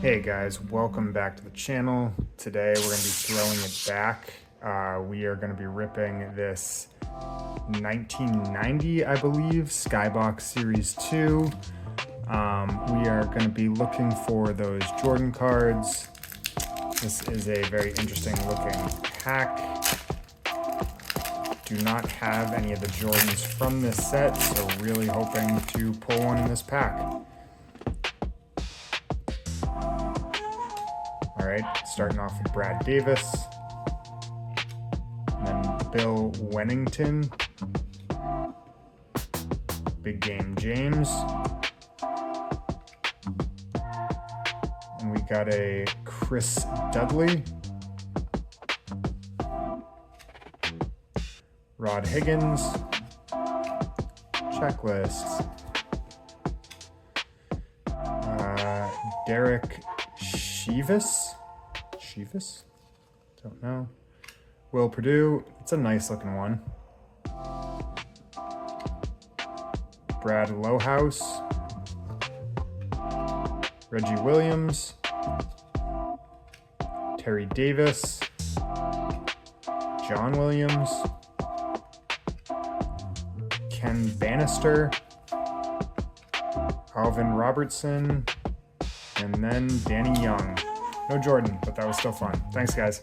Hey guys, welcome back to the channel. Today we're going to be throwing it back. We are going to be ripping this 1990, I believe, Skybox Series 2. We are going to be looking for those Jordan cards. This is a very interesting looking pack. Do not have any of the Jordans from this set, so really hoping to pull one in this pack. All right, starting off with Brad Davis, and then Bill Wennington, Big Game James, and we got a Chris Dudley, Rod Higgins, checklists, Derek Shivas, don't know. Will Purdue, it's a nice looking one. Brad Lowhouse, Reggie Williams, Terry Davis, John Williams, Ken Bannister, Alvin Robertson, and then Danny Young. No Jordan, but that was still fun. Thanks, guys.